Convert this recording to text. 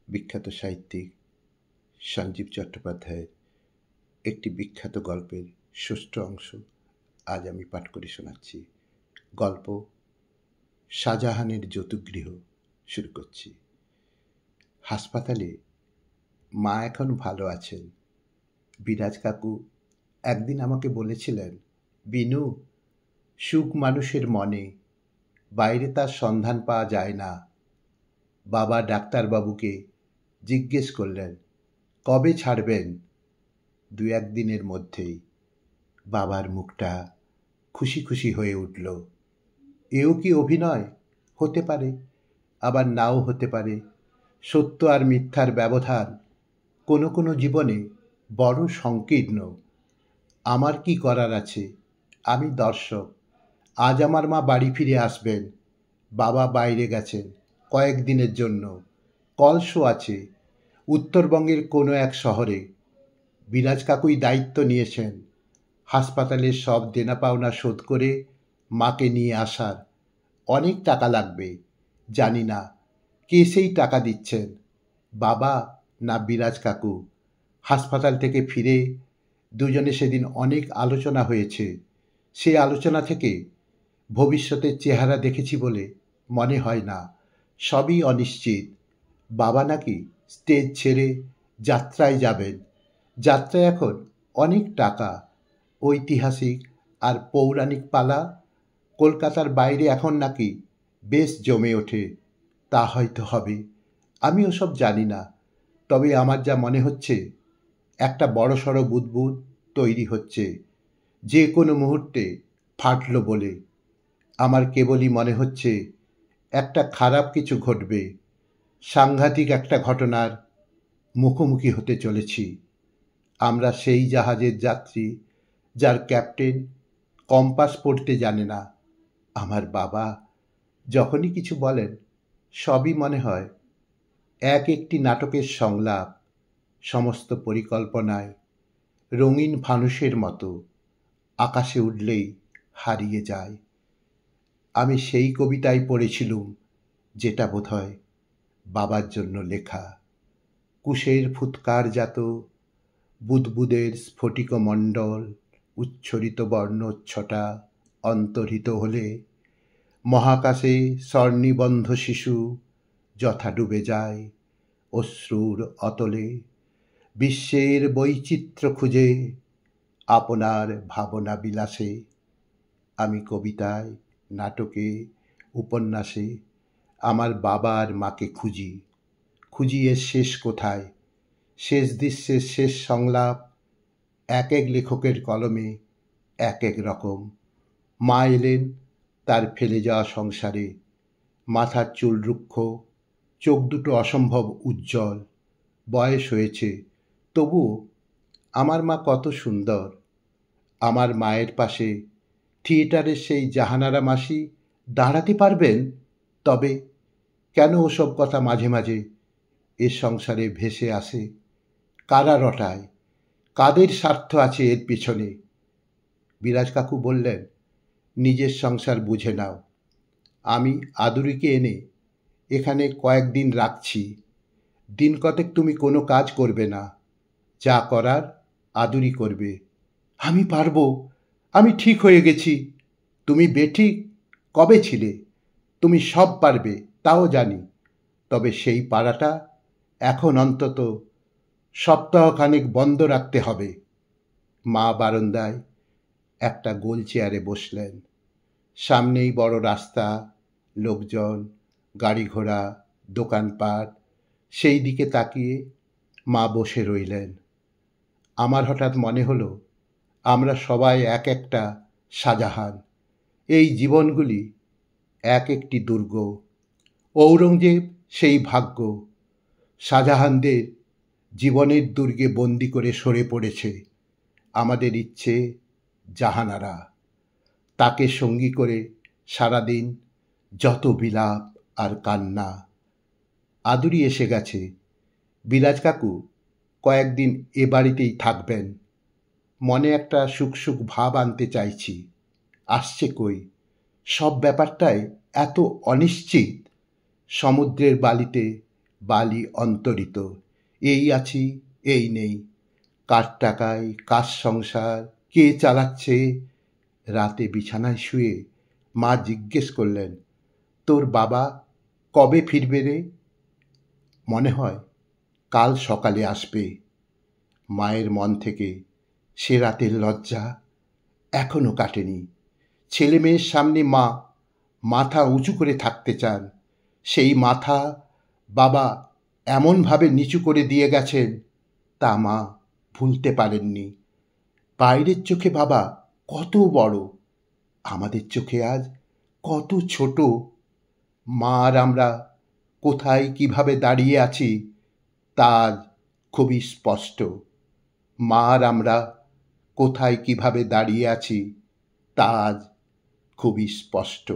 বিখ্যাত সাহিত্যিক সঞ্জীব চট্টোপাধ্যায়ের একটি বিখ্যাত গল্পের ষষ্ঠ অংশ আজ আমি পাঠ করে শোনাচ্ছি। গল্প শাহজাহানের যৌতুকগৃহ শুরু করছি। হাসপাতালে মা এখন ভালো আছেন। বিরাজ কাকু একদিন আমাকে বলেছিলেন, বিনু, সুখ মানুষের মনে, বাইরে তার সন্ধান পাওয়া যায় না। বাবা ডাক্তারবাবুকে জিজ্ঞেস করলেন, কবে ছাড়বেন? 2-1 দিনের মধ্যেই। বাবার মুখটা খুশি খুশি হয়ে উঠল। এও কি অভিনয়? হতে পারে, আবার নাও হতে পারে। সত্য আর মিথ্যার ব্যবধান কোনো কোনো জীবনে বড় সংকীর্ণ। আমার কি করার আছে? আমি দর্শক। আজ আমার মা বাড়ি ফিরে আসবেন। বাবা বাইরে গেছেন কয়েকদিনের জন্য। কল শো আছে উত্তরবঙ্গের কোনো এক শহরে। বিরাজ কাকুই দায়িত্ব নিয়েছেন হাসপাতালের সব দেনা পাওনা শোধ করে মাকে নিয়ে আসার। অনেক টাকা লাগবে, জানি না কে সেই টাকা দিচ্ছেন, বাবা না বিরাজ কাকু। হাসপাতাল থেকে ফিরে দুজনে সেদিন অনেক আলোচনা হয়েছে। সেই আলোচনা থেকে ভবিষ্যতের চেহারা দেখেছি বলে মনে হয় না। সবই অনিশ্চিত। বাবা নাকি স্টেজ ছেড়ে যাত্রায় যাবেন। যাত্রায় এখন অনেক টাকা। ঐতিহাসিক আর পৌরাণিক পালা কলকাতার বাইরে এখন নাকি বেশ জমে ওঠে। তা হয়তো হবে, আমি ওসব জানি না। তবে আমার যা মনে হচ্ছে, একটা বড়সড় বুদবুদ তৈরি হচ্ছে, যে কোনো মুহূর্তে ফাটল বলে। আমার কেবলই মনে হচ্ছে একটা খারাপ কিছু ঘটবে। সাংঘাতিক একটা ঘটনার মুখোমুখি হতে চলেছি। আমরা সেই জাহাজের যাত্রী যার ক্যাপ্টেন কম্পাস পড়তে জানে না। আমার বাবা যখনই কিছু বলেন সবই মনে হয় এক একটি নাটকের সংলাপ, সমস্ত পরিকল্পনায় রঙিন ফানুষের মতো আকাশে উঠলেই হারিয়ে যায়। আমি সেই কবিতাই পড়েছিলুম যেটা বোধহয় বাবার জন্য লেখা। কুশের ফুৎকারজাত বুদবুদের স্ফটিকমণ্ডল উচ্ছরিত বর্ণচ্ছটা অন্তর্হিত হলে মহাকাশে স্বর্ণিবন্ধ শিশু যথা ডুবে যায় অশ্রুর অতলে। বিশ্বের বৈচিত্র্য খুঁজে আপনার ভাবনা বিলাসে। আমি কবিতায়, নাটকে, উপন্যাসে আমার বাবা আর মাকে খুঁজি। খুঁজি এর শেষ কোথায়। শেষ দৃশ্যের শেষ সংলাপ এক এক লেখকের কলমে এক এক রকম। মা এলেন তার ফেলে যাওয়া সংসারে। মাথার চুল রুক্ষ, চোখ দুটো অসম্ভব উজ্জ্বল। বয়স হয়েছে, তবুও আমার মা কত সুন্দর। আমার মায়ের পাশে থিয়েটারের সেই জাহানারা মাসি দাঁড়াতে পারবেন? তবে কেন ওসব কথা মাঝে মাঝে এর সংসারে ভেসে আসে? কারা রটায়? কাদের স্বার্থ আছে এর পিছনে? বিরাজ কাকু বললেন, নিজের সংসার বুঝে নাও। আমি আদুরিকে এনে এখানে কয়েকদিন রাখছি। দিন কতেক তুমি কোনো কাজ করবে না। যা করার আদুরি করবে। আমি পারবো, আমি ঠিক হয়ে গেছি। তুমি বেঠিক কবে ছিলে? তুমি সব পারবে তাও জানি। তবে সেই পাড়াটা এখন অন্তত সপ্তাহখানেক বন্ধ রাখতে হবে। মা বারান্দায় একটা গোল চেয়ারে বসলেন। সামনেই বড় রাস্তা, লোকজন, গাড়ি ঘোড়া, দোকানপাট। সেই দিকে তাকিয়ে মা বসে রইলেন। আমার হঠাৎ মনে হলো আমরা সবাই এক একটা শাহজাহান। এই জীবনগুলি এক একটি দুর্গ। ঔরঙ্গজেব সেই ভাগ্য। শাহজাহানদের জীবনের দুর্গে বন্দি করে সরে পড়েছে। আমাদের ইচ্ছে জাহানারা। তাকে সঙ্গী করে সারাদিন যত বিলাপ আর কান্না। আদুরি এসে গেছে। বিরাজ কাকু কয়েকদিন এ বাড়িতেই থাকবেন। মনে একটা সুখ সুখ ভাব আনতে চাইছি। আসছে কই? সব ব্যাপারটাই এত অনিশ্চিত। সমুদ্রের বালিতে বালি অন্তরিত, এই আছি এই নেই, কার টাকায় কার সংসার, কে চালাচ্ছে। রাতে বিছানায় শুয়ে মা জিজ্ঞেস করলেন, তোর বাবা কবে ফিরবে রে? মনে হয় কাল সকালে আসবে। মায়ের মন থেকে সে রাতের লজ্জা এখনো কাটেনি। ছেলে মেয়ের সামনে মা মাথা উঁচু করে থাকতে চান, সেই মাথা বাবা এমনভাবে নিচু করে দিয়ে গেছেন তা মা ভুলতে পারেননি। বাইরের চোখে বাবা কত বড়, আমাদের চোখে আজ কত ছোট। মা আর আমরা কোথায় কিভাবে দাঁড়িয়ে আছি তা আজ খুবই স্পষ্ট। মা আর আমরা কোথায় কিভাবে দাঁড়িয়ে আছি তা আজ খুবই স্পষ্ট।